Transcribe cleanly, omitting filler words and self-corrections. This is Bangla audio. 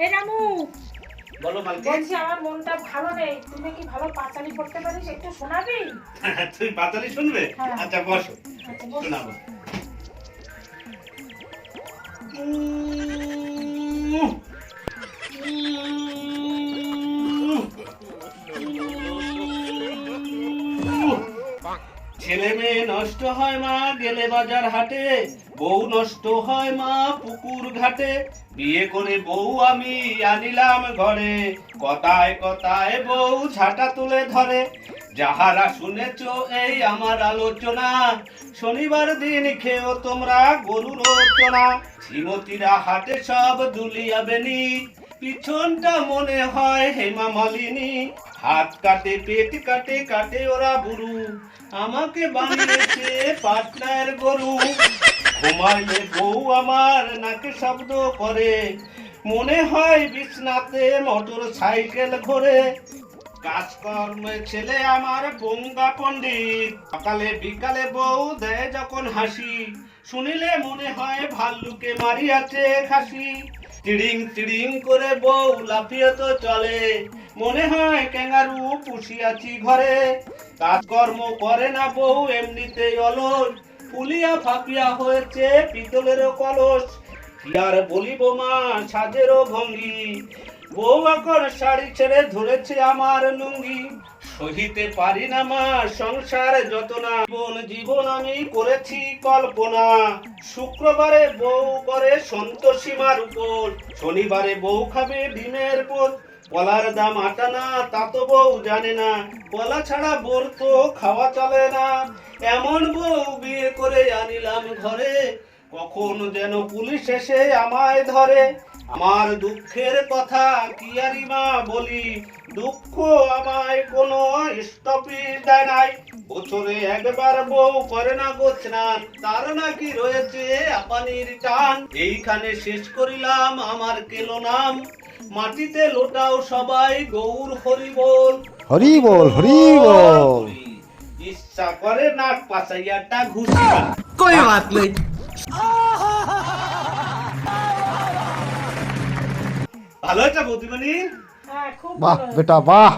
এ রামু, বলো মালকিন। বলছি আমার মনটা ভালো নেই, তুমি কি ভালো পাঁচালি পড়তে পারিস? একটু শোনাবি? তুই পাতালি শুনবে? হ্যাঁ। আচ্ছা বসো, আচ্ছা, বল। শোনাবো। ছেলে মেয়ে নষ্ট হয় মা গেলে বাজার হাটে, বউ নষ্ট হয় মা পুকুর ঘাটে, বিয়ে করে বউ আমি আনিলাম ঘরে, কথায় কথায় বউ ঝাঁটা তুলে ধরে। যাহারা শুনেছ এই আমার আলোচনা, শনিবার দিন খেও তোমরা গরুর রচনা। শ্রীমতীরা হাটে সব দুলিয়া বেনি, পিছনটা মনে হয় হেমা মালিনী। হাত কাটে পেট কাটে কাটে ওরা বুড়ু, আমাকে বানিয়েছে পাটনার গরু। ঘুমাইলে বউ আমার নাকে শব্দ করে, মনে হয় বিছনাতে মোটর সাইকেল ঘোরে। কাজকর্মে ছেলে আমার পঙ্গা পণ্ডিত, সকালে বিকালে বউ দেয় যখন হাসি, শুনিলে মনে হয় ভাল্লুকে মারিয়াছে খাসি। তিড়িং তিড়িং করে বউ লাফিয়ে তো চলে, মনে হয় ক্যাঙ্গারু পুষিয়াছি ঘরে। কাজকর্ম করে না বউ এমনিতেই অলস, ফুলিয়া ফাঁপিয়া হয়েছে পিতলের কলস। কি আর বলিব মা সাজেরও ভঙ্গি, বউ এখন শাড়ি ছেড়ে ধরেছে আমার লুঙ্গি। সহিতে পারি না মা সংসার যতনা, জীবন আমি করেছি কল্পনা। শুক্রবারে বউ করে সন্তোষীমার উপর, শনিবারে বউ খাবে ডিমের পোচ। কলার দাম আটানা তা তো বউ জানে না, কলা ছাড়া বোর তো খাওয়া চলে না। এমন বউ বিয়ে করে আনিলাম ঘরে, কখন যেন পুলিশ এসে আমায় ধরে। আমার দুঃখের কথা কি আরি মা বলি, দুঃখ আমায় কোনো স্টপিস দেয় নাই। বছরে একবার বউ করে না গোছনান, তার নাকি রয়েছে আপানির টান। এইখানে শেষ করিলাম আমার কেলো নাম, মাটিতে লোটাও সবাই গৌর হরি বল। হরি বল, হরি বল। ইচ্ছা করে নাক পাচাইয়াটা ঘুষি। कोई बात नहीं। ভালো হয়েছে বৌদিমণি? হ্যাঁ, খুব বাহ ভালো। বেটা বাহ।